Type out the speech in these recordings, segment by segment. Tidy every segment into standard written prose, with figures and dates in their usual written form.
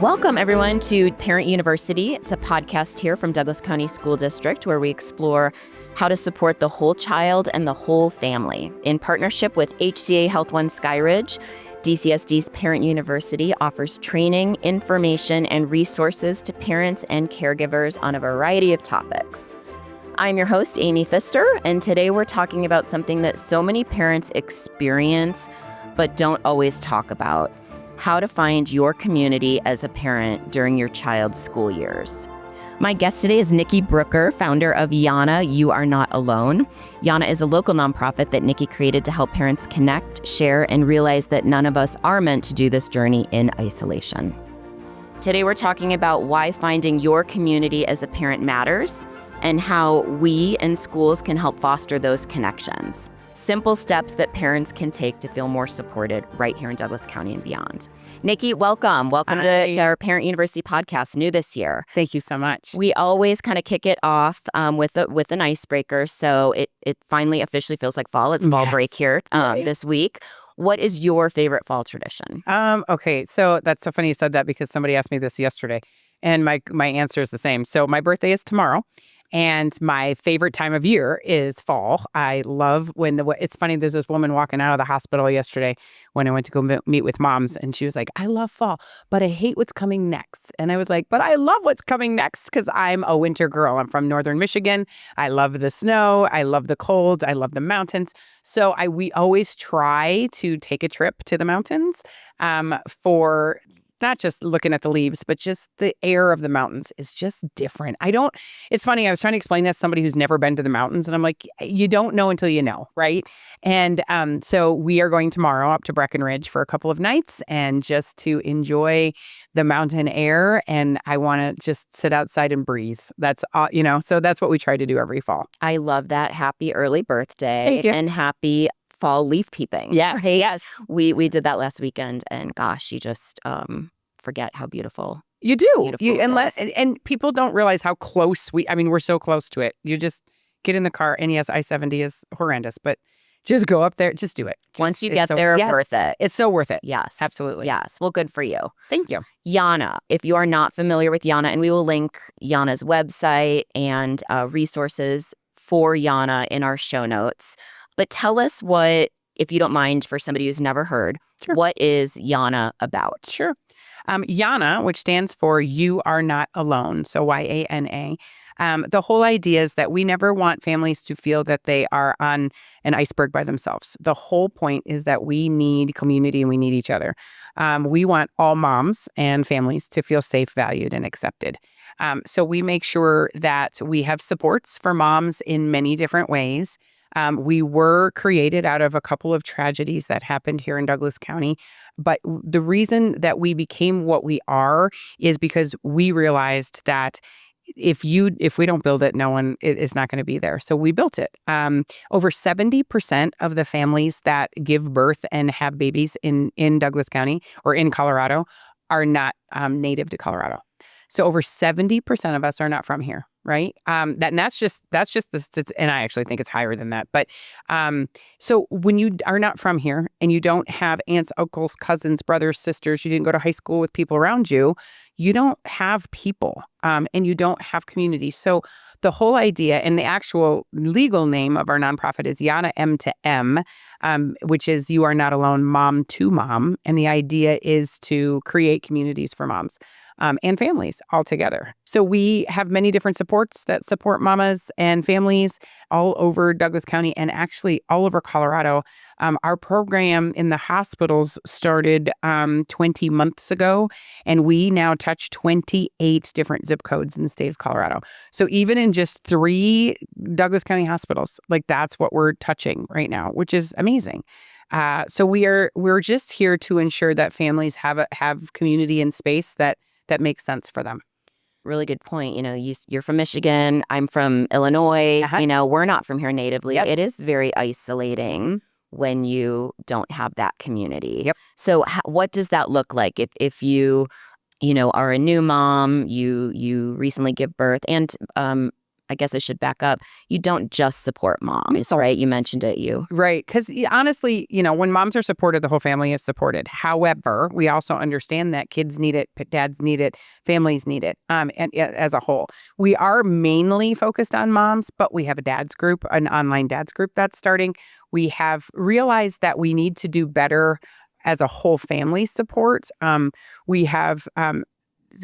Welcome, everyone, to Parent University. It's a podcast here from Douglas County School District where we explore how to support the whole child and the whole family. In partnership with HCA Health One Skyridge, DCSD's Parent University offers training, information, and resources to parents and caregivers on a variety of topics. I'm your host, Amy Pfister, and today we're talking about something that so many parents experience but don't always talk about: how to find your community as a parent during your child's school years. My guest today is Nikki Brooker, founder of YANA, You Are Not Alone. YANA is a local nonprofit that Nikki created to help parents connect, share, and realize that none of us are meant to do this journey in isolation. Today we're talking about why finding your community as a parent matters and how we and schools can help foster those connections. Simple steps that parents can take to feel more supported right here in Douglas County and beyond. Nikki, welcome. Welcome to our Parent University podcast, new this year. Thank you so much. We always kind of kick it off with an icebreaker, so it finally officially feels like fall. It's fall break here this week. What is your favorite fall tradition? Okay, so that's so funny you said that because somebody asked me this yesterday, and my answer is the same. So my birthday is tomorrow. And my favorite time of year is fall. I love when it's funny, there's this woman walking out of the hospital yesterday when I went to go meet with moms, and she was like, I love fall, but I hate what's coming next. And I was like, but I love what's coming next because I'm a winter girl. I'm from northern Michigan. I love the snow. I love the cold. I love the mountains. So we always try to take a trip to the mountains for not just looking at the leaves, but just the air of the mountains is just different. It's funny, I was trying to explain that to somebody who's never been to the mountains, and I'm like, you don't know until you know, right? And so we are going tomorrow up to Breckenridge for a couple of nights and just to enjoy the mountain air. And I want to just sit outside and breathe. That's, so that's what we try to do every fall. I love that. Happy early birthday. Thank you. And happy fall leaf peeping. Yeah. Hey, yes. We did that last weekend, and gosh, you just forget how beautiful. You do. Beautiful And people don't realize how close we're so close to it. You just get in the car, and yes, I-70 is horrendous, but just go up there, just do it. Once you get there, worth it. It's so worth it. Yes. Absolutely. Yes. Well, good for you. Thank you. YANA, if you are not familiar with YANA, and we will link YANA's website and resources for YANA in our show notes. But tell us what, if you don't mind, for somebody who's never heard, Sure. What is YANA about? Sure. YANA, which stands for You Are Not Alone, so YANA. The whole idea is that we never want families to feel that they are on an iceberg by themselves. The whole point is that we need community and we need each other. We want all moms and families to feel safe, valued, and accepted. So we make sure that we have supports for moms in many different ways. We were created out of a couple of tragedies that happened here in Douglas County. But the reason that we became what we are is because we realized that if we don't build it, no one is not going to be there. So we built it. Over 70% of the families that give birth and have babies in Douglas County or in Colorado are not native to Colorado. So over 70% of us are not from here, right? That's just the, and I actually think it's higher than that. But so when you are not from here and you don't have aunts, uncles, cousins, brothers, sisters, you didn't go to high school with people around you, you don't have people and you don't have community. So the whole idea, and the actual legal name of our nonprofit is YANA M to M, which is You Are Not Alone, Mom to Mom. And the idea is to create communities for moms and families all together. So we have many different supports that support mamas and families all over Douglas County and actually all over Colorado. Our program in the hospitals started 20 months ago, and we now touch 28 different zip codes in the state of Colorado. So even in just 3 Douglas County hospitals, like that's what we're touching right now, which is amazing. So we're just here to ensure that families have community and space that makes sense for them. Really good point. You're from Michigan. I'm from Illinois. Uh-huh. We're not from here natively. Yep. It is very isolating when you don't have that community. Yep. So what does that look like if you are a new mom, you recently give birth, and I guess I should back up. You don't just support moms, right? You mentioned it, Right. Because honestly, when moms are supported, the whole family is supported. However, we also understand that kids need it, dads need it, families need it, and as a whole. We are mainly focused on moms, but we have a dad's group, an online dad's group that's starting. We have realized that we need to do better as a whole family support. We have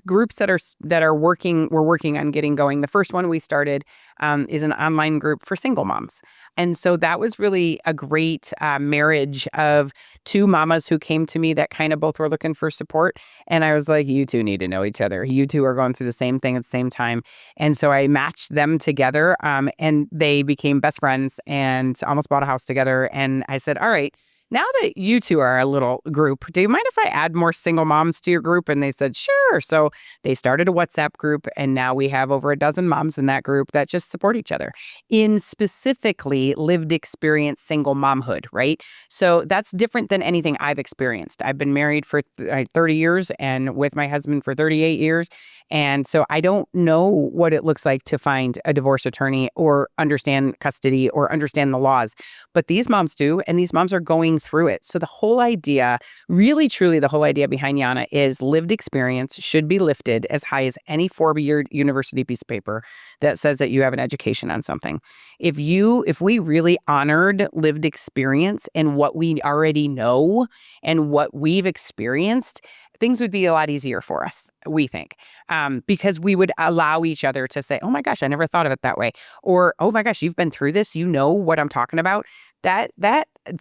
groups that are working. We're working on getting going. The first one we started is an online group for single moms, and so that was really a great marriage of two mamas who came to me that kind of both were looking for support. And I was like, you two need to know each other. You two are going through the same thing at the same time. And so I matched them together, and they became best friends and almost bought a house together. And I said, all right, now that you two are a little group, do you mind if I add more single moms to your group? And they said, sure. So they started a WhatsApp group, and now we have over a dozen moms in that group that just support each other in specifically lived experience single momhood, right? So that's different than anything I've experienced. I've been married for 30 years and with my husband for 38 years. And so I don't know what it looks like to find a divorce attorney or understand custody or understand the laws. But these moms do, and these moms are going through it. So the whole idea, really truly the whole idea behind YANA is lived experience should be lifted as high as any 4-year university piece of paper that says that you have an education on something. If we really honored lived experience and what we already know and what we've experienced, things would be a lot easier for us, we think, because we would allow each other to say, oh my gosh, I never thought of it that way. Or, oh my gosh, you've been through this. You know what I'm talking about. That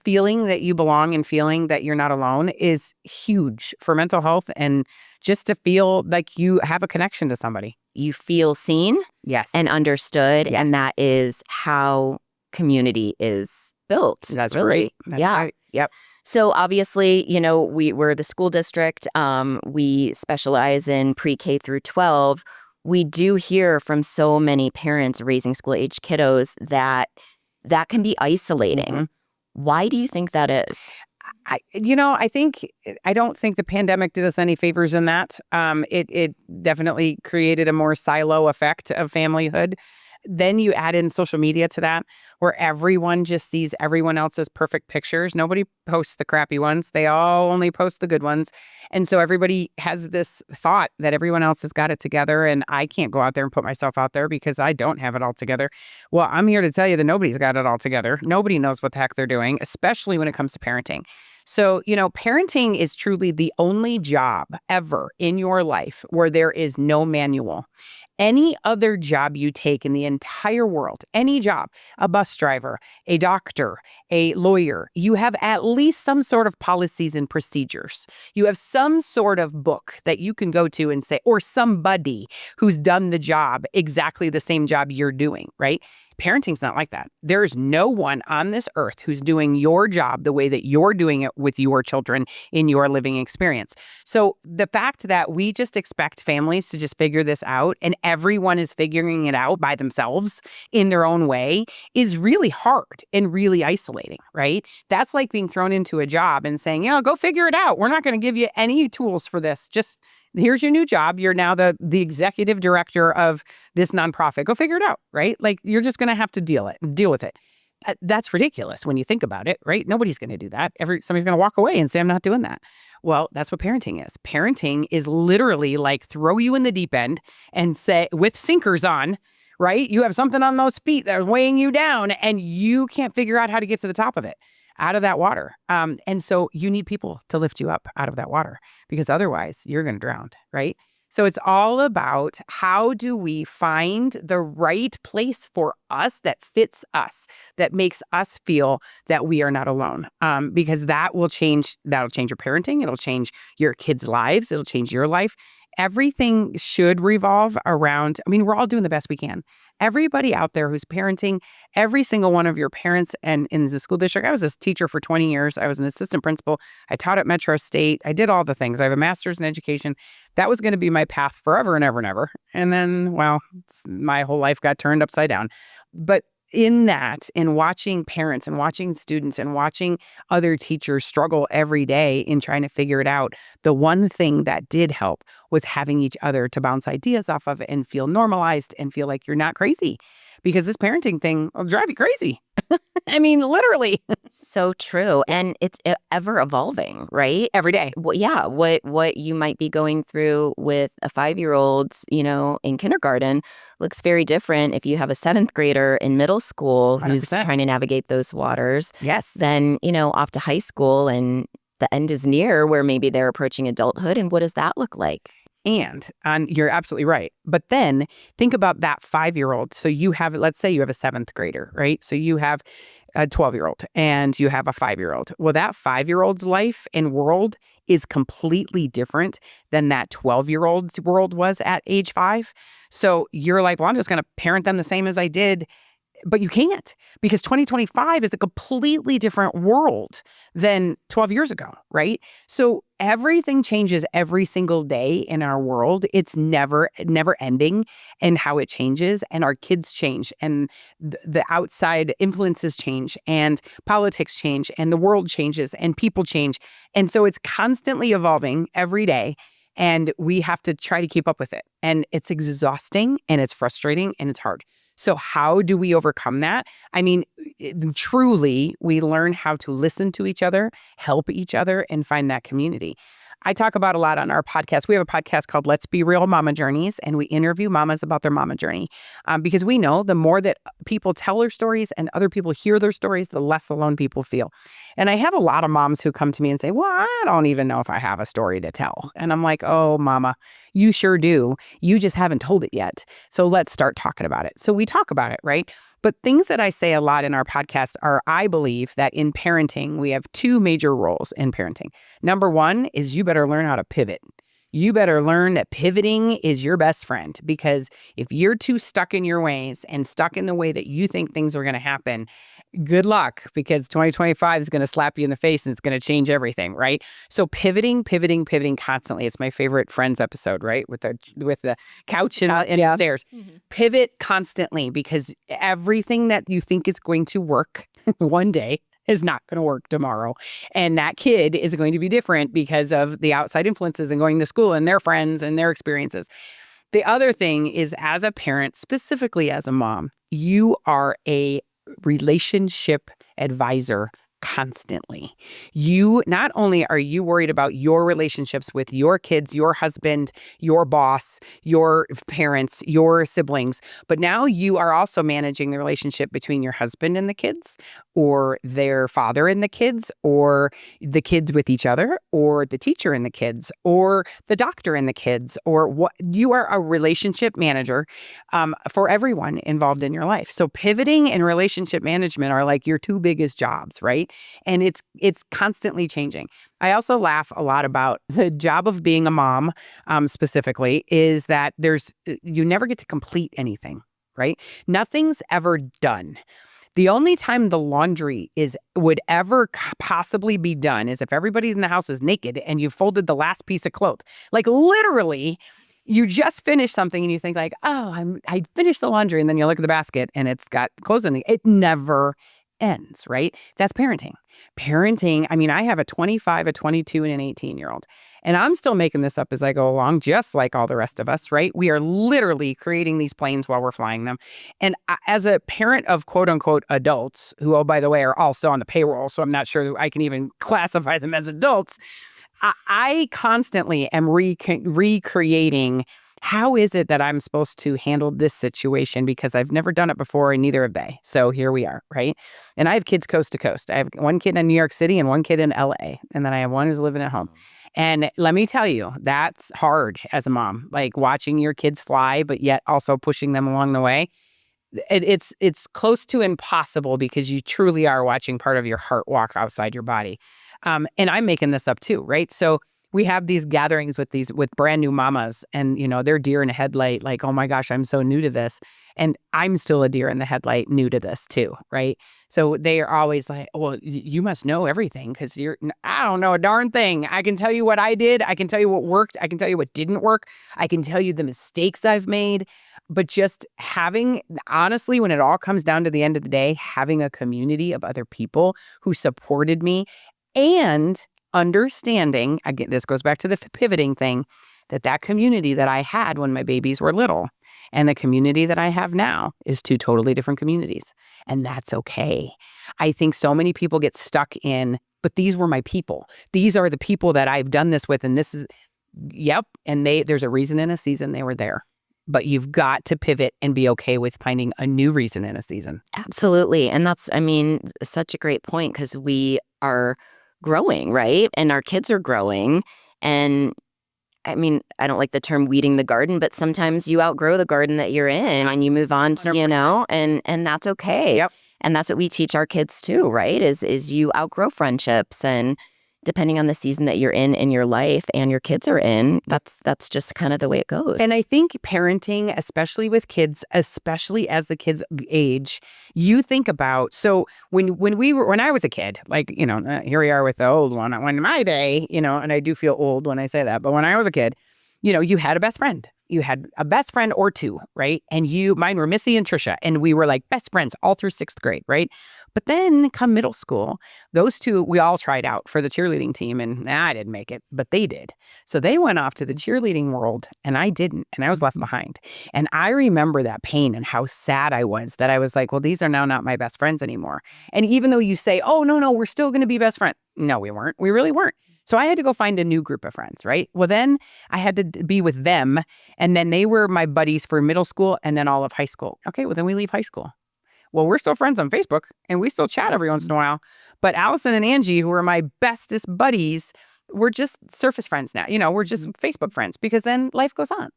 feeling that you belong and feeling that you're not alone is huge for mental health and just to feel like you have a connection to somebody. You feel seen, yes, and understood. Yeah. And that is how community is built. That's really. right. That's Yeah. right. Yep. So obviously, we're the school district. We specialize in pre-K through 12. We do hear from so many parents raising school-age kiddos that can be isolating. Mm-hmm. Why do you think that is? I don't think the pandemic did us any favors in that. It definitely created a more silo effect of familyhood. Then you add in social media to that, where everyone just sees everyone else's perfect pictures. Nobody posts the crappy ones. They all only post the good ones. And so everybody has this thought that everyone else has got it together, and I can't go out there and put myself out there because I don't have it all together. Well, I'm here to tell you that nobody's got it all together. Nobody knows what the heck they're doing, especially when it comes to parenting. So, parenting is truly the only job ever in your life where there is no manual. Any other job you take in the entire world, any job, a bus driver, a doctor, a lawyer, you have at least some sort of policies and procedures. You have some sort of book that you can go to and say, or somebody who's done the job, exactly the same job you're doing, right? Parenting's not like that. There is no one on this earth who's doing your job the way that you're doing it with your children in your living experience. So the fact that we just expect families to just figure this out and everyone is figuring it out by themselves in their own way is really hard and really isolating, right? That's like being thrown into a job and saying, go figure it out. We're not going to give you any tools for this. Just here's your new job. You're now the executive director of this nonprofit. Go figure it out, right? Like you're just going to have to deal with it. That's ridiculous when you think about it, right? Nobody's going to do that. Somebody's going to walk away and say, I'm not doing that. Well, that's what parenting is. Parenting is literally like throw you in the deep end and say, with sinkers on, right? You have something on those feet that are weighing you down and you can't figure out how to get to the top of it, out of that water. And so you need people to lift you up out of that water because otherwise you're going to drown, right? So it's all about how do we find the right place for us that fits us, that makes us feel that we are not alone. Because that'll change your parenting. It'll change your kids' lives. It'll change your life. Everything should revolve around, we're all doing the best we can. Everybody out there who's parenting, every single one of your parents and in the school district. I was a teacher for 20 years. I was an assistant principal. I taught at Metro State. I did all the things. I have a master's in education. That was going to be my path forever and ever and ever. And then, my whole life got turned upside down. But in that, in watching parents and watching students and watching other teachers struggle every day in trying to figure it out, the one thing that did help was having each other to bounce ideas off of and feel normalized and feel like you're not crazy. Because this parenting thing will drive you crazy. I mean, literally. So true. And it's ever evolving, right? Every day. Well, yeah, what you might be going through with a 5-year-old, in kindergarten looks very different if you have a 7th grader in middle school who's 100%. trying to navigate those waters. Yes. Then, off to high school and the end is near where maybe they're approaching adulthood. And what does that look like? And you're absolutely right. But then think about that 5-year-old. So let's say you have a 7th grader, right? So you have a 12-year-old and you have a 5-year-old. Well, that 5-year-old's life and world is completely different than that 12-year-old's world was at age 5. So you're like, well, I'm just going to parent them the same as I did. But you can't, because 2025 is a completely different world than 12 years ago, right? So everything changes every single day in our world. It's never ending in how it changes, and our kids change, and the outside influences change, and politics change, and the world changes, and people change. And so it's constantly evolving every day, and we have to try to keep up with it. And it's exhausting, and it's frustrating, and it's hard. So how do we overcome that? I mean, truly, we learn how to listen to each other, help each other, and find that community. I talk about a lot on our podcast. We have a podcast called Let's Be Real Mama Journeys, and we interview mamas about their mama journey because we know the more that people tell their stories and other people hear their stories, the less alone people feel. And I have a lot of moms who come to me and say, well, I don't even know if I have a story to tell. And I'm like, oh, mama, you sure do. You just haven't told it yet. So let's start talking about it. So we talk about it, right? But things that I say a lot in our podcast are, I believe that in parenting, we have 2 major roles in parenting. Number 1 is you better learn how to pivot. You better learn that pivoting is your best friend, because if you're too stuck in your ways and stuck in the way that you think things are going to happen, good luck, because 2025 is going to slap you in the face and it's going to change everything, right? So pivoting constantly. It's my favorite Friends episode, right? With the couch and the stairs. Mm-hmm. Pivot constantly, because everything that you think is going to work one day is not going to work tomorrow. And that kid is going to be different because of the outside influences and going to school and their friends and their experiences. The other thing is, as a parent, specifically as a mom, you are a relationship advisor constantly. You not only are you worried about your relationships with your kids, your husband, your boss, your parents, your siblings, but now you are also managing the relationship between your husband and the kids, or their father and the kids, or the kids with each other, or the teacher and the kids, or the doctor and the kids, or what. You are a relationship manager for everyone involved in your life. So pivoting and relationship management are like your 2 biggest jobs, right? And it's constantly changing. I also laugh a lot about the job of being a mom, specifically, is that you never get to complete anything, right? Nothing's ever done. The only time the laundry would ever possibly be done is if everybody in the house is naked and you folded the last piece of cloth. Like literally, you just finished something and you think like, oh, I finished the laundry, and then you look at the basket and it's got clothes in it. It never ends, right? That's parenting. I mean, I have a 25, a 22, and an 18-year-old. And I'm still making this up as I go along, just like all the rest of us, right? We are literally creating these planes while we're flying them. And as a parent of quote unquote adults, who, oh, by the way, are also on the payroll, so I'm not sure I can even classify them as adults, I constantly am recreating how is it that I'm supposed to handle this situation, because I've never done it before and neither have they. So here we are, right? And I have kids coast to coast. I have one kid in New York City and one kid in LA. And then I have one who's living at home. And let me tell you, that's hard as a mom, like watching your kids fly, but yet also pushing them along the way. It's close to impossible, because you truly are watching part of your heart walk outside your body. And I'm making this up too, right? So we have these gatherings with brand new mamas, and they're deer in a headlight, like, oh my gosh, I'm so new to this. And I'm still a deer in the headlight, new to this too, right? So they are always like, well, you must know everything because I don't know a darn thing. I can tell you what I did. I can tell you what worked. I can tell you what didn't work. I can tell you the mistakes I've made. But just having, honestly, when it all comes down to the end of the day, having a community of other people who supported me and understanding, again, this goes back to the pivoting thing, that community that I had when my babies were little and the community that I have now is two totally different communities. And that's okay. I think so many people get stuck in, but these were my people. These are the people that I've done this with. And this is, yep. And there's a reason and a season they were there. But you've got to pivot and be okay with finding a new reason in a season. Absolutely. And that's, such a great point because we are growing, right? And our kids are growing. And I don't like the term weeding the garden, but sometimes you outgrow the garden that you're in and you move on to, 100%. and that's okay. Yep. And that's what we teach our kids too, right? Is you outgrow friendships, and depending on the season that you're in your life and your kids are in, that's just kind of the way it goes. And I think parenting, especially with kids, especially as the kids age, you think about, so when I was a kid, like, here we are with the old one, when my day, and I do feel old when I say that, but when I was a kid, you had a best friend. You had a best friend or two, right? And mine were Missy and Trisha, and we were like best friends all through 6th grade, right? But then come middle school, those two, we all tried out for the cheerleading team, and I didn't make it, but they did. So they went off to the cheerleading world, and I didn't, and I was left behind. And I remember that pain and how sad I was that I was like, well, these are now not my best friends anymore. And even though you say, oh, no, we're still going to be best friends. No, we weren't. We really weren't. So I had to go find a new group of friends, right? Well, then I had to be with them, and then they were my buddies for middle school and then all of high school. Okay, well, then we leave high school. Well, we're still friends on Facebook, and we still chat every once in a while. But Allison and Angie, who are my bestest buddies, we're just surface friends now. We're just Facebook friends because then life goes on.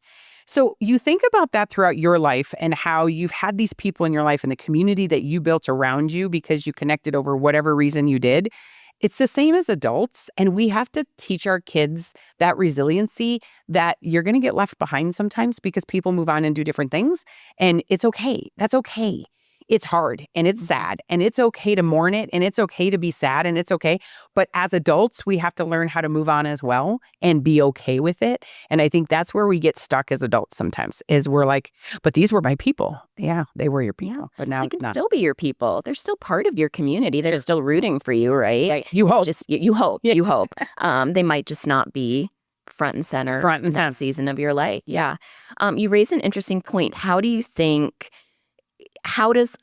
So you think about that throughout your life and how you've had these people in your life and the community that you built around you because you connected over whatever reason you did. It's the same as adults, and we have to teach our kids that resiliency that you're going to get left behind sometimes because people move on and do different things, and it's okay. That's okay. It's hard, and it's sad, and it's okay to mourn it, and it's okay to be sad, and it's okay. But as adults, we have to learn how to move on as well and be okay with it. And I think that's where we get stuck as adults sometimes, is we're like, but these were my people. Yeah, they were your people. But now they can still be your people. They're still part of your community. They're still rooting for you, right? You hope. You hope. Yeah. You hope. They might just not be front and center in that season of your life. Yeah. You raised an interesting point. How does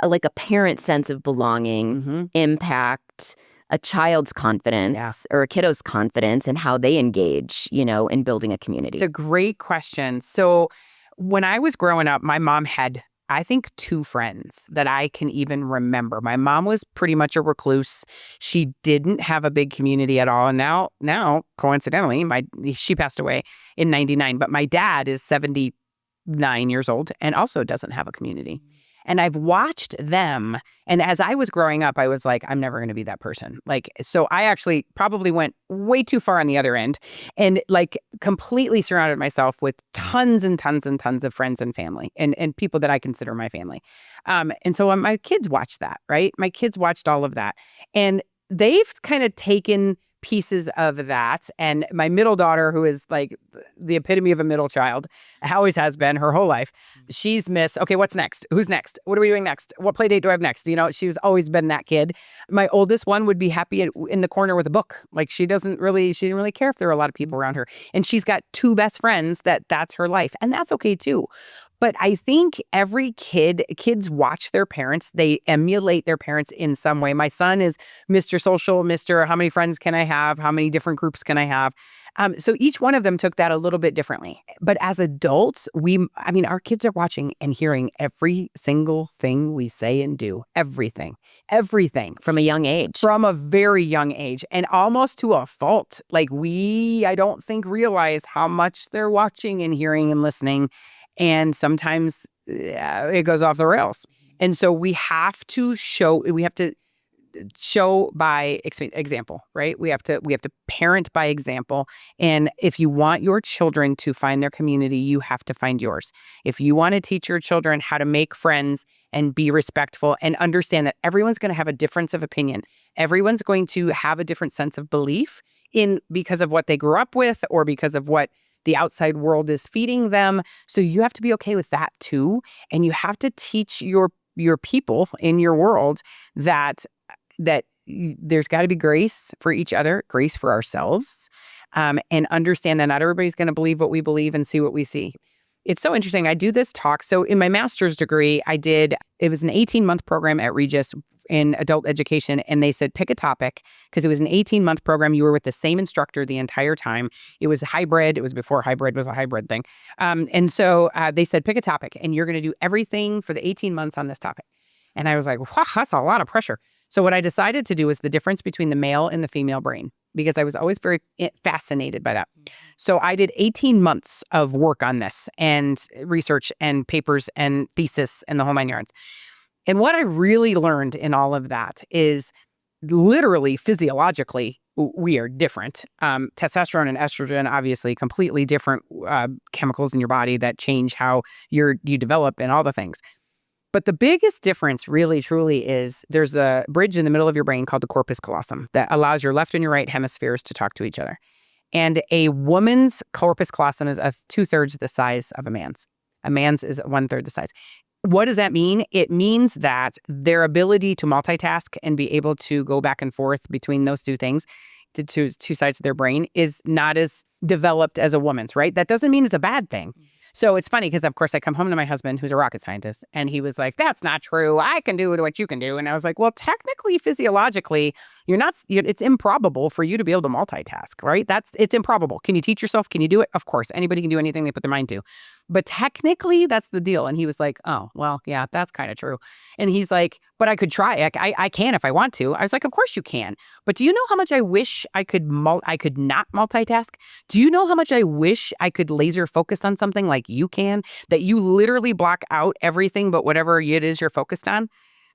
a parent's sense of belonging impact a child's confidence or a kiddo's confidence and how they engage, in building a community? It's a great question. So when I was growing up, my mom had, I think, 2 friends that I can even remember. My mom was pretty much a recluse. She didn't have a big community at all. And now, coincidentally, she passed away in 99, but my dad is 79 years old and also doesn't have a community. And I've watched them. And as I was growing up, I was like, I'm never going to be that person. So I actually probably went way too far on the other end and completely surrounded myself with tons and tons and tons of friends and family and people that I consider my family. And so my kids watched that, right? My kids watched all of that. And they've kind of taken pieces of that. And my middle daughter, who is the epitome of a middle child, always has been her whole life. She's okay, what's next? Who's next? What are we doing next? What play date do I have next? She's always been that kid. My oldest one would be happy in the corner with a book. She didn't really care if there were a lot of people around her. And she's got 2 best friends that's her life. And that's okay too. But I think kids watch their parents. They emulate their parents in some way. My son is Mr. Social, Mr. How many friends can I have? How many different groups can I have? So each one of them took that a little bit differently. But as adults, our kids are watching and hearing every single thing we say and do. Everything. From a young age. From a very young age. And almost to a fault. I don't think realize how much they're watching and hearing and listening. And sometimes it goes off the rails. And so we have to show by example, right? We have to parent by example. And if you want your children to find their community, you have to find yours. If you want to teach your children how to make friends and be respectful and understand that everyone's going to have a difference of opinion, everyone's going to have a different sense of belief in because of what they grew up with or because of what the outside world is feeding them. So you have to be okay with that too. And you have to teach your people in your world that there's got to be grace for each other, grace for ourselves, and understand that not everybody's going to believe what we believe and see what we see. It's so interesting. I do this talk. So in my master's degree, it was an 18-month program at Regis in adult education. And they said, pick a topic because it was an 18-month program. You were with the same instructor the entire time. It was hybrid. It was before hybrid was a hybrid thing. And so they said, pick a topic and you're going to do everything for the 18 months on this topic. And I was like, wow, that's a lot of pressure. So what I decided to do was the difference between the male and the female brain, because I was always very fascinated by that. So I did 18 months of work on this and research and papers and thesis and the whole 9 yards. And what I really learned in all of that is literally physiologically, we are different. Testosterone and estrogen, obviously completely different chemicals in your body that change how you develop and all the things. But the biggest difference really, truly is there's a bridge in the middle of your brain called the corpus callosum that allows your left and your right hemispheres to talk to each other. And a woman's corpus callosum is 2/3 the size of a man's. A man's is 1/3 the size. What does that mean? It means that their ability to multitask and be able to go back and forth between those two things, the two sides of their brain, is not as developed as a woman's, right? That doesn't mean it's a bad thing. So it's funny because, of course, I come home to my husband, who's a rocket scientist, and he was like, that's not true. I can do what you can do. And I was like, well, technically, physiologically, it's improbable for you to be able to multitask, right? It's improbable. Can you teach yourself? Can you do it? Of course. Anybody can do anything they put their mind to. But technically, that's the deal. And he was like, oh, well, yeah, that's kind of true. And he's like, but I could try. I can if I want to. I was like, of course you can. But do you know how much I wish I could not multitask? Do you know how much I wish I could laser focus on something like you can, that you literally block out everything but whatever it is you're focused on?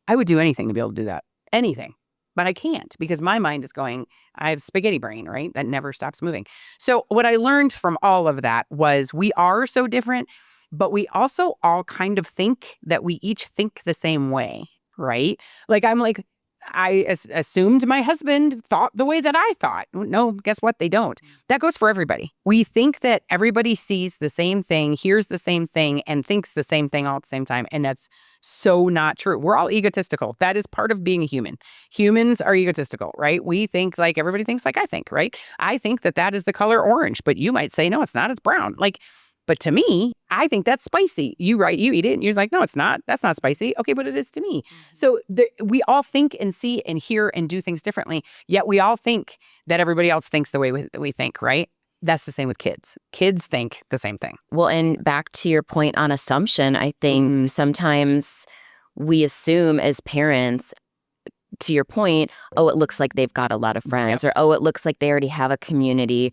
I would do anything to be able to do that. Anything. But I can't because my mind is going, I have spaghetti brain, right? That never stops moving. So what I learned from all of that was we are so different, but we also all kind of think that we each think the same way, right? Like I assumed my husband thought the way that I thought. No, guess what? They don't. That goes for everybody. We think that everybody sees the same thing, hears the same thing, and thinks the same thing all at the same time. And that's so not true. We're all egotistical. That is part of being a human. Humans are egotistical, right? We think like everybody thinks like I think, right? I think that is the color orange, but you might say, no, it's not. It's brown. But to me, I think that's spicy. You eat it and you're like, no, it's not. That's not spicy. Okay, but it is to me. So we all think and see and hear and do things differently, yet we all think that everybody else thinks the way we think, right? That's the same with kids. Kids think the same thing. Well, and back to your point on assumption, I think sometimes we assume as parents, to your point, oh, it looks like they've got a lot of friends, or oh, it looks like they already have a community.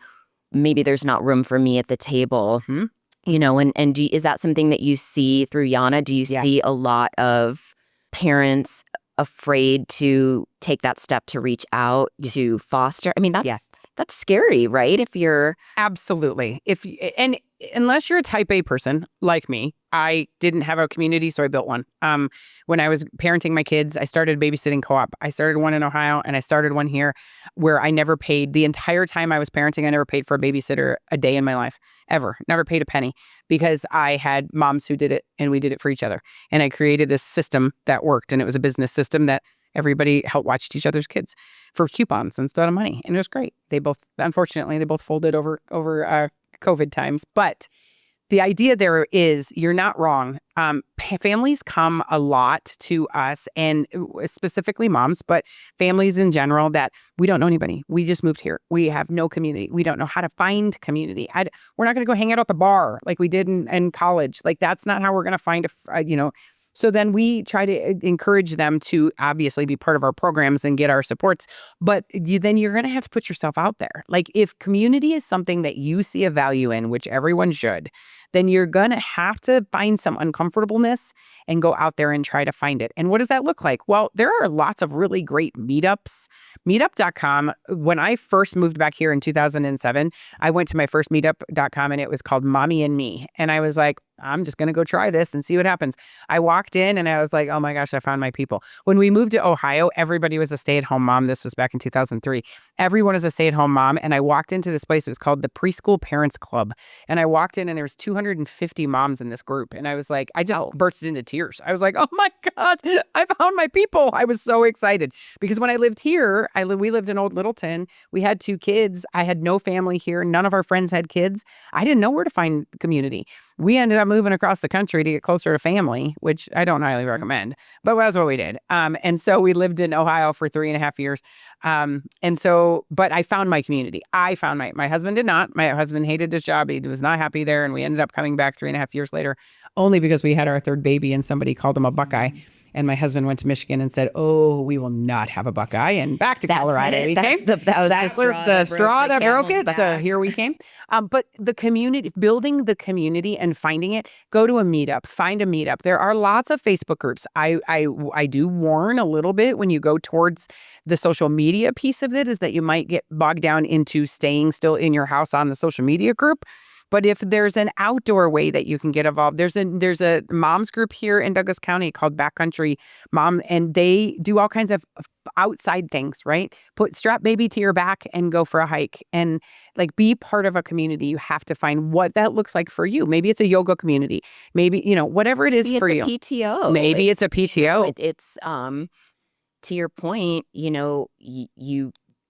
Maybe there's not room for me at the table. Mm-hmm. Is that something that you see through YANA? Do you see a lot of parents afraid to take that step to reach out to foster? I mean, that's scary, right? If you're absolutely, unless you're a type A person like me, I didn't have a community, so I built one. When I was parenting my kids, I started a babysitting co-op. I started one in Ohio, and I started one here where I never paid the entire time I was parenting. I never paid for a babysitter a day in my life, ever. Never paid a penny because I had moms who did it, and we did it for each other. And I created this system that worked, and it was a business system that everybody helped watch each other's kids for coupons instead of money, and it was great. Unfortunately, they both folded over COVID times, but the idea there is you're not wrong. Families come a lot to us, and specifically moms, but families in general, that we don't know anybody. We just moved here. We have no community. We don't know how to find community. We're not going to go hang out at the bar like we did in college. Like that's not how we're going to find So then we try to encourage them to obviously be part of our programs and get our supports. But then you're going to have to put yourself out there. Like if community is something that you see a value in, which everyone should, then you're going to have to find some uncomfortableness and go out there and try to find it. And what does that look like? Well, there are lots of really great meetups. Meetup.com, when I first moved back here in 2007, I went to my first meetup.com and it was called Mommy and Me. And I was like, I'm just going to go try this and see what happens. I walked in and I was like, oh my gosh, I found my people. When we moved to Ohio, everybody was a stay-at-home mom. This was back in 2003. Everyone is a stay-at-home mom. And I walked into this place. It was called the Preschool Parents Club. And I walked in and there was 250 moms in this group. And I was like, I just burst into tears. I was like, oh my God, I found my people. I was so excited because when I lived here, we lived in Old Littleton. We had 2 kids. I had no family here. None of our friends had kids. I didn't know where to find community. We ended up moving across the country to get closer to family, which I don't highly recommend, but that's what we did. And so we lived in Ohio for 3.5 years. But I found my community. I found my husband did not. My husband hated his job. He was not happy there. And we ended up coming back 3.5 years later, only because we had our 3rd baby and somebody called him a Buckeye. And my husband went to Michigan and said, oh, we will not have a Buckeye. And back to Colorado we came. That was the straw that broke it. So here we came. But the community, building the community and finding it, go to a meetup, find a meetup. There are lots of Facebook groups. I do warn a little bit when you go towards the social media piece of it is that you might get bogged down into staying still in your house on the social media group. But if there's an outdoor way that you can get involved, there's a moms group here in Douglas County called Backcountry Mom, and they do all kinds of outside things, right? Strap baby to your back and go for a hike and like be part of a community. You have to find what that looks like for you. Maybe it's a yoga community. Maybe, whatever it is for you. Maybe it's a PTO. Maybe it's a PTO. It's to your point,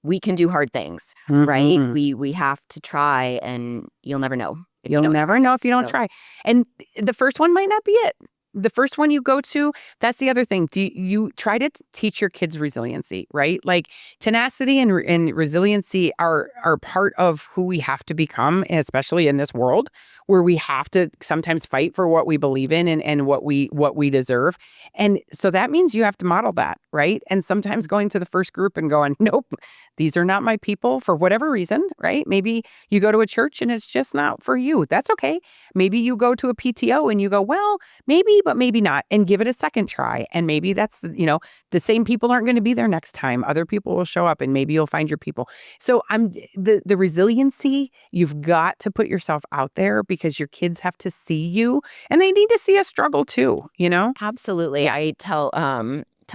we can do hard things, right? We have to try, and you'll never know. You'll never know if you don't try. And the first one might not be it. The first one you go to, that's the other thing. Do you try to teach your kids resiliency, right? Like tenacity and resiliency are part of who we have to become, especially in this world where we have to sometimes fight for what we believe in and what we deserve. And so that means you have to model that, right? And sometimes going to the first group and going, nope, these are not my people for whatever reason, right? Maybe you go to a church and it's just not for you. That's okay. Maybe you go to a PTO and you go, well, maybe, but maybe not, and give it a second try. And maybe that's, the same people aren't going to be there next time. Other people will show up and maybe you'll find your people. So the resiliency, you've got to put yourself out there because your kids have to see you and they need to see a struggle too, Absolutely. Yeah. I tell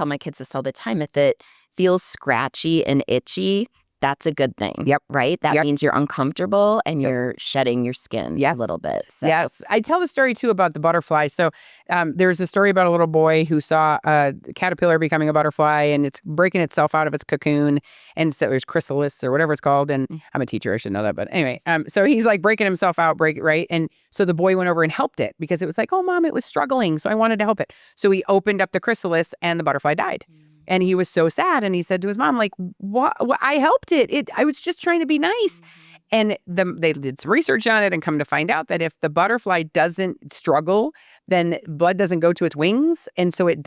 my kids this all the time. If it feels scratchy and itchy, that's a good thing. Yep. Right? That means you're uncomfortable and you're shedding your skin a little bit. So. Yes. I tell the story, too, about the butterfly. So there's a story about a little boy who saw a caterpillar becoming a butterfly and it's breaking itself out of its cocoon. And so there's chrysalis or whatever it's called. And I'm a teacher. I should know that. But anyway, so he's like breaking himself out, right? And so the boy went over and helped it because it was like, oh, Mom, it was struggling. So I wanted to help it. So he opened up the chrysalis and the butterfly died. And he was so sad. And he said to his mom, like, what? I helped it. I was just trying to be nice. And they did some research on it and come to find out that if the butterfly doesn't struggle, then blood doesn't go to its wings. And so it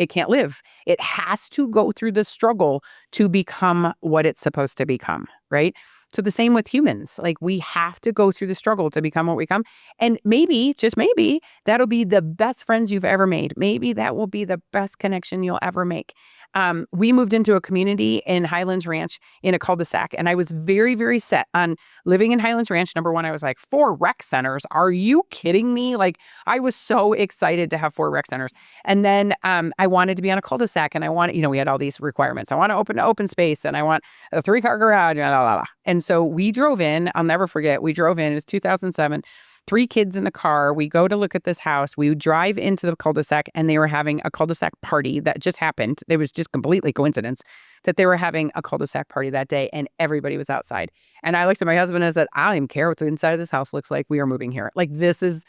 can't live. It has to go through the struggle to become what it's supposed to become, right? So the same with humans, like we have to go through the struggle to become what we become. And maybe, just maybe, that'll be the best friends you've ever made. Maybe that will be the best connection you'll ever make. We moved into a community in Highlands Ranch in a cul-de-sac, and I was very, very set on living in Highlands Ranch. Number one, I was like, 4 rec centers? Are you kidding me? Like, I was so excited to have 4 rec centers. And then I wanted to be on a cul-de-sac, and I wanted, we had all these requirements. I want to open space, and I want a 3-car garage, blah, blah, blah. And so we drove in. I'll never forget. We drove in. It was 2007. 3 kids in the car. We go to look at this house. We drive into the cul-de-sac and they were having a cul-de-sac party that just happened. It was just completely coincidence that they were having a cul-de-sac party that day and everybody was outside. And I looked at my husband and said, I don't even care what the inside of this house looks like. We are moving here. Like, this is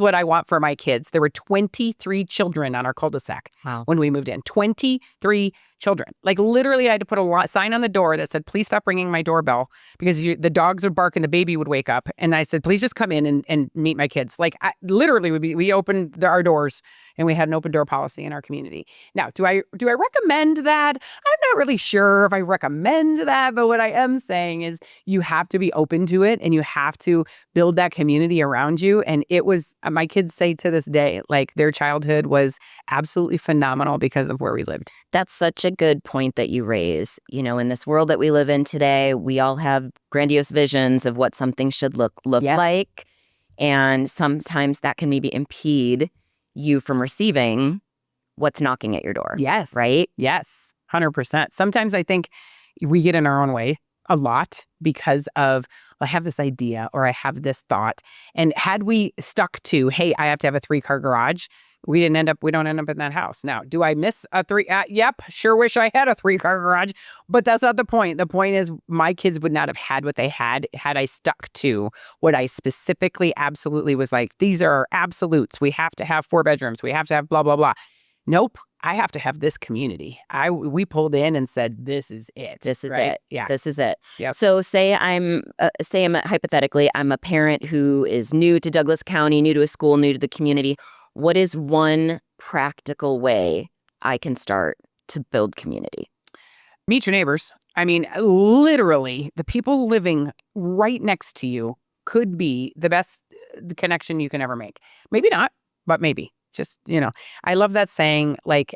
what I want for my kids. There were 23 children on our cul-de-sac when we moved in. 23 children. Like, literally, I had to put a sign on the door that said, please stop ringing my doorbell because the dogs would bark and the baby would wake up. And I said, please just come in and meet my kids. Like, we opened our doors and we had an open door policy in our community. Now, do I recommend that? I'm not really sure if I recommend that, but what I am saying is you have to be open to it and you have to build that community around you. And it was, my kids say to this day, like their childhood was absolutely phenomenal because of where we lived. That's such a good point that you raise. You know, in this world that we live in today, we all have grandiose visions of what something should look Yes. like. And sometimes that can maybe impede you from receiving what's knocking at your door. Yes. Right? Yes. 100%. Sometimes I think we get in our own way a lot because of, I have this idea or I have this thought. And had we stuck to, hey, I have to have a 3-car garage, we don't end up in that house. Now, do I miss a 3? Yep, sure wish I had a 3-car garage, but that's not the point. The point is my kids would not have had what they had I stuck to what I specifically absolutely was like, these are absolutes. We have to have 4 bedrooms. We have to have blah, blah, blah. Nope. I have to have this community. We pulled in and said, this is it. This is right? it. Yeah. This is it. Yep. So hypothetically, I'm a parent who is new to Douglas County, new to a school, new to the community. What is one practical way I can start to build community? Meet your neighbors. I mean, literally, the people living right next to you could be the best connection you can ever make. Maybe not, but maybe. Just, I love that saying, like,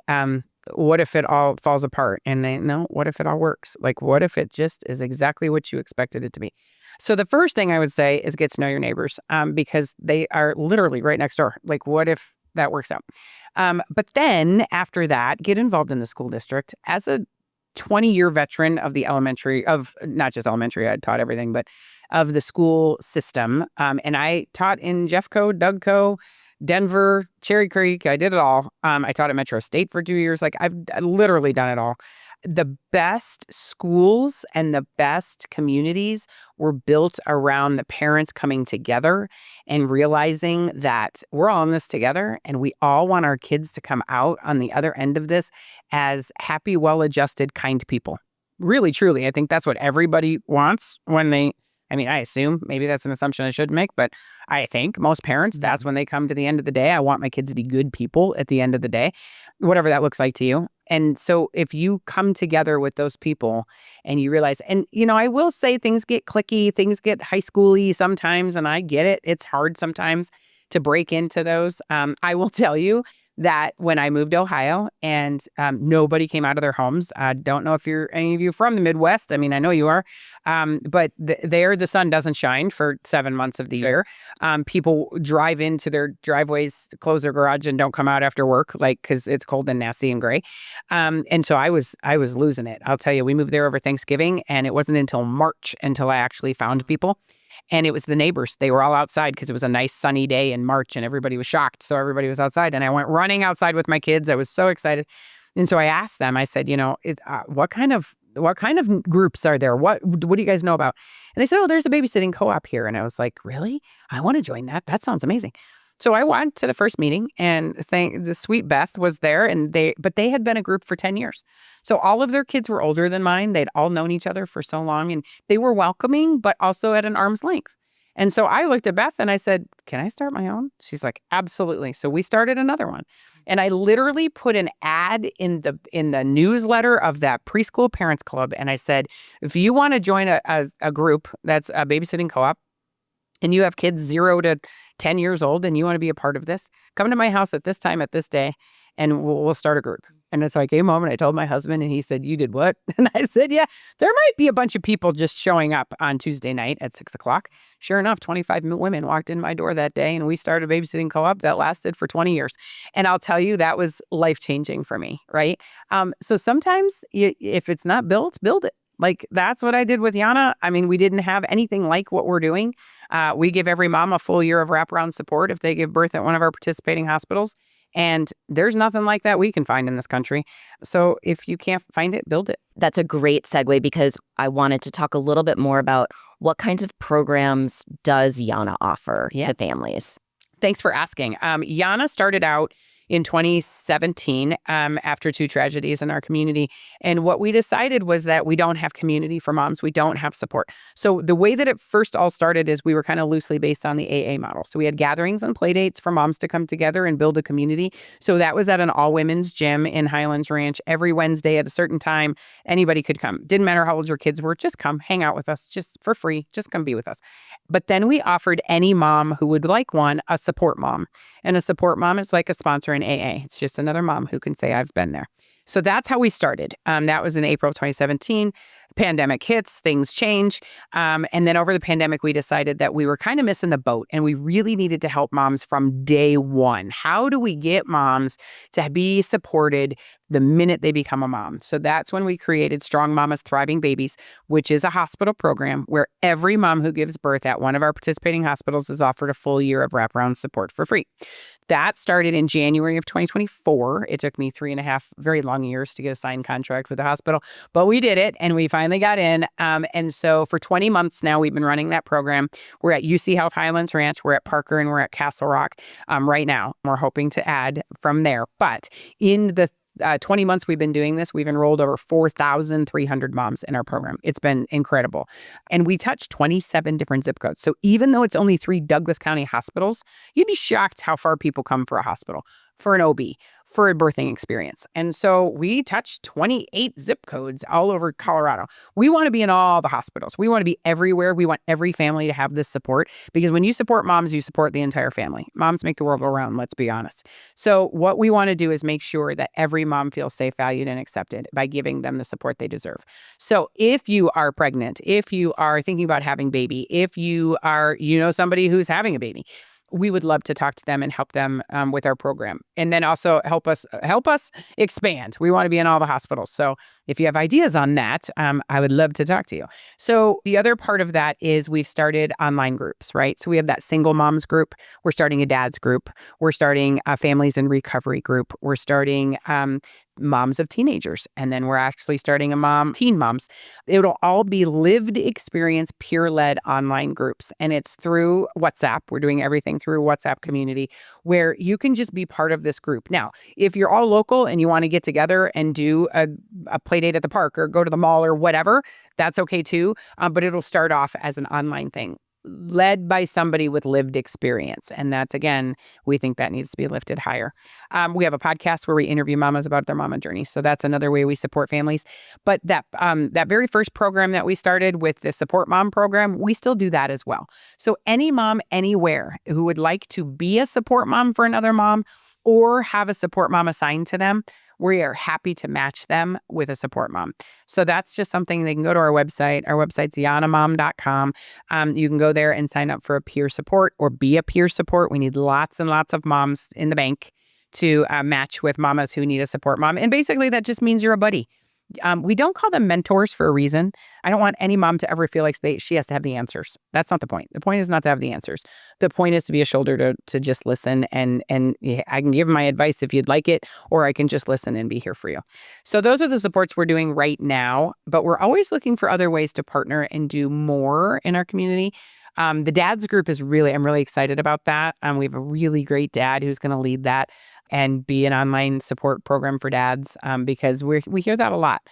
what if it all falls apart? And what if it all works? Like, what if it just is exactly what you expected it to be? So the first thing I would say is get to know your neighbors because they are literally right next door. Like, what if that works out? But then after that, get involved in the school district. As a 20-year veteran of the not just elementary, I taught everything, but of the school system. And I taught in Jeffco, Dougco, Denver, Cherry Creek. I did it all. I taught at Metro State for 2 years. Like I've literally done it all. The best schools and the best communities were built around the parents coming together and realizing that we're all in this together and we all want our kids to come out on the other end of this as happy, well-adjusted, kind people. Really, truly. I think that's what everybody wants when I assume, maybe that's an assumption I shouldn't make, but I think most parents, that's when they come to the end of the day. I want my kids to be good people at the end of the day, whatever that looks like to you. And so if you come together with those people and you realize, and I will say things get cliquey, things get high school-y sometimes, and I get it. It's hard sometimes to break into those. I will tell you that when I moved to Ohio and nobody came out of their homes, I don't know if any of you from the Midwest. I mean, I know you are, but there the sun doesn't shine for 7 months of the year. People drive into their driveways, close their garage, and don't come out after work, like because it's cold and nasty and gray. And so I was losing it. I'll tell you, we moved there over Thanksgiving, and it wasn't until March until I actually found people. And it was the neighbors. They were all outside because it was a nice sunny day in March and everybody was shocked. So everybody was outside and I went running outside with my kids. I was so excited. And so I asked them, I said, what kind of groups are there? What do you guys know about? And they said, oh, there's a babysitting co-op here. And I was like, really? I want to join that. That sounds amazing. So I went to the first meeting and the sweet Beth was there but they had been a group for 10 years. So all of their kids were older than mine. They'd all known each other for so long and they were welcoming, but also at an arm's length. And so I looked at Beth and I said, can I start my own? She's like, absolutely. So we started another one. And I literally put an ad in the newsletter of that preschool parents club. And I said, if you want to join a group that's a babysitting co-op, and you have kids 0 to 10 years old and you want to be a part of this, come to my house at this time, at this day, and we'll start a group. And so I came home and I told my husband and he said, you did what? And I said, yeah, there might be a bunch of people just showing up on Tuesday night at 6 o'clock. Sure enough, 25 women walked in my door that day and we started a babysitting co-op that lasted for 20 years. And I'll tell you, that was life-changing for me, right? So sometimes if it's not built, build it. Like that's what I did with YANA. I mean, we didn't have anything like what we're doing. We give every mom a full year of wraparound support if they give birth at one of our participating hospitals. And there's nothing like that we can find in this country. So if you can't find it, build it. That's a great segue because I wanted to talk a little bit more about what kinds of programs does YANA offer to families? Thanks for asking. YANA started out in 2017 after two tragedies in our community. And what we decided was that we don't have community for moms. We don't have support. So the way that it first all started is we were kind of loosely based on the AA model. So we had gatherings and play dates for moms to come together and build a community. So that was at an all-women's gym in Highlands Ranch every Wednesday at a certain time. Anybody could come. Didn't matter how old your kids were. Just come hang out with us just for free. Just come be with us. But then we offered any mom who would like one a support mom. And a support mom is like a sponsor in AA. It's just another mom who can say, I've been there. So that's how we started. That was in April of 2017. Pandemic hits, things change. And then over the pandemic, we decided that we were kind of missing the boat and we really needed to help moms from day one. How do we get moms to be supported the minute they become a mom? So that's when we created Strong Mamas, Thriving Babies, which is a hospital program where every mom who gives birth at one of our participating hospitals is offered a full year of wraparound support for free. That started in January of 2024. It took me 3.5 very long years to get a signed contract with the hospital, but we did it and we finally got in. And so for 20 months now, we've been running that program. We're at UC Health Highlands Ranch, we're at Parker, and we're at Castle Rock right now. We're hoping to add from there. But in the 20 months we've been doing this, we've enrolled over 4,300 moms in our program. It's been incredible. And we touch 27 different zip codes. So even though it's only 3 Douglas County hospitals, you'd be shocked how far people come for a hospital, for an OB, for a birthing experience. And so we touch 28 zip codes all over Colorado. We want to be in all the hospitals. We want to be everywhere. We want every family to have this support because when you support moms, you support the entire family. Moms make the world go round, let's be honest. So what we want to do is make sure that every mom feels safe, valued, and accepted by giving them the support they deserve. So if you are pregnant, if you are thinking about having a baby, if you are, somebody who's having a baby, we would love to talk to them and help them with our program. And then also help us expand. We want to be in all the hospitals. So if you have ideas on that, I would love to talk to you. So the other part of that is we've started online groups, right? So we have that single moms group. We're starting a dad's group. We're starting a families in recovery group. We're starting moms of teenagers. And then we're actually starting a teen moms. It'll all be lived experience, peer-led online groups. And it's through WhatsApp. We're doing everything through WhatsApp community where you can just be part of this group. Now, if you're all local and you want to get together and do a play date at the park or go to the mall or whatever, that's okay too. But it'll start off as an online thing, led by somebody with lived experience. And that's, again, we think that needs to be lifted higher. We have a podcast where we interview mamas about their mama journey. So that's another way we support families. But that very first program that we started with the Support Mom program, we still do that as well. So any mom anywhere who would like to be a support mom for another mom or have a support mom assigned to them, we are happy to match them with a support mom. So that's just something they can go to our website. Our website's yanamom.com. You can go there and sign up for a peer support or be a peer support. We need lots and lots of moms in the bank to match with mamas who need a support mom. And basically that just means you're a buddy. We don't call them mentors for a reason. I don't want any mom to ever feel like she has to have the answers. That's not the point. The point is not to have the answers. The point is to be a shoulder to just listen. And I can give my advice if you'd like it, or I can just listen and be here for you. So those are the supports we're doing right now. But we're always looking for other ways to partner and do more in our community. The dads group I'm really excited about that. We have a really great dad who's going to lead that and be an online support program for dads because we hear that a lot.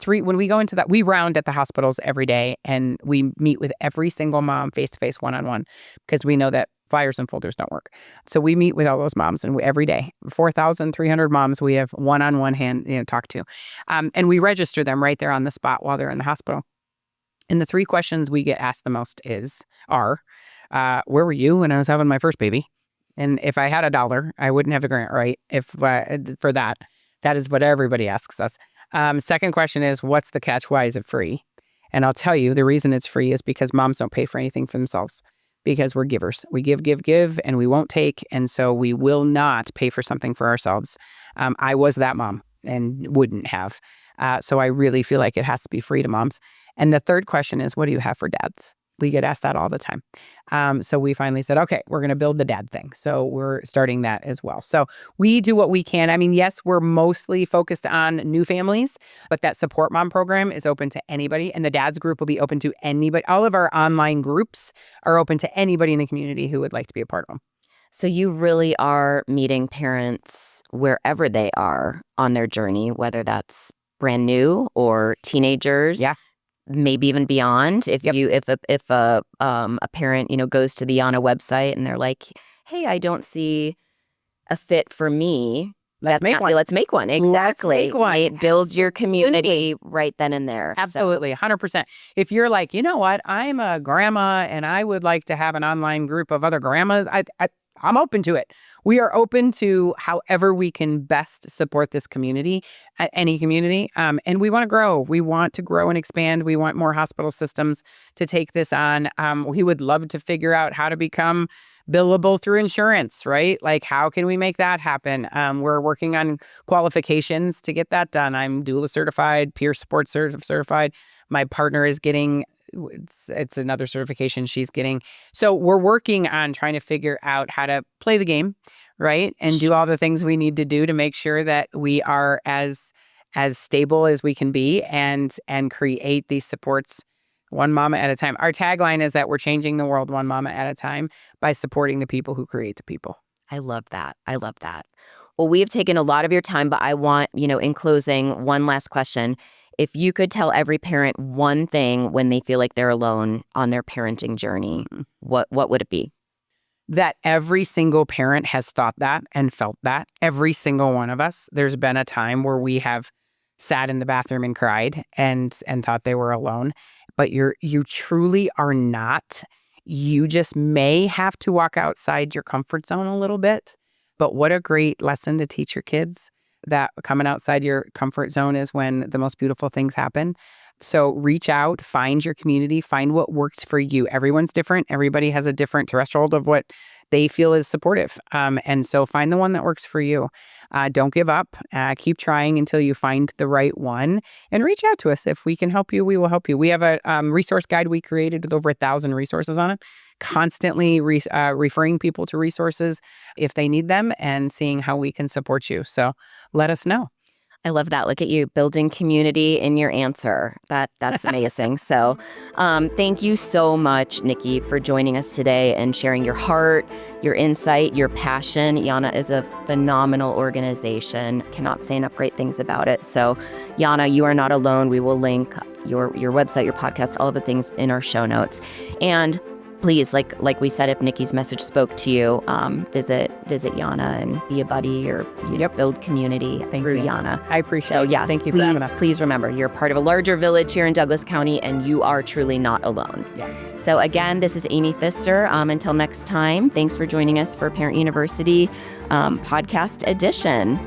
When we go into that, we round at the hospitals every day and we meet with every single mom face-to-face, one-on-one, because we know that flyers and folders don't work. So we meet with all those moms and every day, 4,300 moms we have one-on-one talk to. And we register them right there on the spot while they're in the hospital. And the 3 questions we get asked the most are, where were you when I was having my first baby? And if I had $1, I wouldn't have a grant, right? For that is what everybody asks us. Second question is, what's the catch? Why is it free? And I'll tell you, the reason it's free is because moms don't pay for anything for themselves because we're givers. We give, and we won't take. And so we will not pay for something for ourselves. I was that mom and wouldn't have. So I really feel like it has to be free to moms. And the third question is, what do you have for dads? We get asked that all the time. So we finally said, okay, we're going to build the dad thing. So we're starting that as well. So we do what we can. I mean, yes, we're mostly focused on new families, but that support mom program is open to anybody. And the dads group will be open to anybody. All of our online groups are open to anybody in the community who would like to be a part of them. So you really are meeting parents wherever they are on their journey, whether that's brand new or teenagers. Yeah. Maybe even beyond. If Yep. a parent, goes to the YANA website and they're like, "Hey, I don't see a fit for me." Let's make one. Let's make one. Exactly. Let's make one. It builds your community right then and there. Absolutely, 100%. If you're like, you know what, I'm a grandma and I would like to have an online group of other grandmas, I'm open to it. We are open to however we can best support this community, any community. And we want to grow. We want to grow and expand. We want more hospital systems to take this on. We would love to figure out how to become billable through insurance, right? Like, how can we make that happen? We're working on qualifications to get that done. I'm doula certified, peer support certified. My partner is getting it's another certification she's getting. So we're working on trying to figure out how to play the game, right? And do all the things we need to do to make sure that we are as stable as we can be and create these supports one mama at a time. Our tagline is that we're changing the world one mama at a time by supporting the people who create the people. I love that. I love that. Well, we have taken a lot of your time, but I want, in closing, one last question. If you could tell every parent one thing when they feel like they're alone on their parenting journey, what would it be? That every single parent has thought that and felt that. Every single one of us. There's been a time where we have sat in the bathroom and cried and thought they were alone. But you truly are not. You just may have to walk outside your comfort zone a little bit. But what a great lesson to teach your kids, that coming outside your comfort zone is when the most beautiful things happen. So reach out, find your community, find what works for you. Everyone's different. Everybody has a different threshold of what they feel is supportive. And so find the one that works for you. Don't give up. Keep trying until you find the right one, and reach out to us. If we can help you, we will help you. We have a resource guide we created with over 1,000 resources on it, constantly referring people to resources if they need them and seeing how we can support you. So let us know. I love that. Look at you building community in your answer. That's amazing. So thank you so much, Nikki, for joining us today and sharing your heart, your insight, your passion. YANA is a phenomenal organization. Cannot say enough great things about it. So YANA, you are not alone. We will link your website, your podcast, all of the things in our show notes. And please, like we said, if Nikki's message spoke to you, visit YANA and be a buddy or build community through YANA. I appreciate it. Thank you for having us. Please remember, you're part of a larger village here in Douglas County, and you are truly not alone. Yeah. So again, this is Amy Pfister. Until next time, thanks for joining us for Parent University Podcast Edition.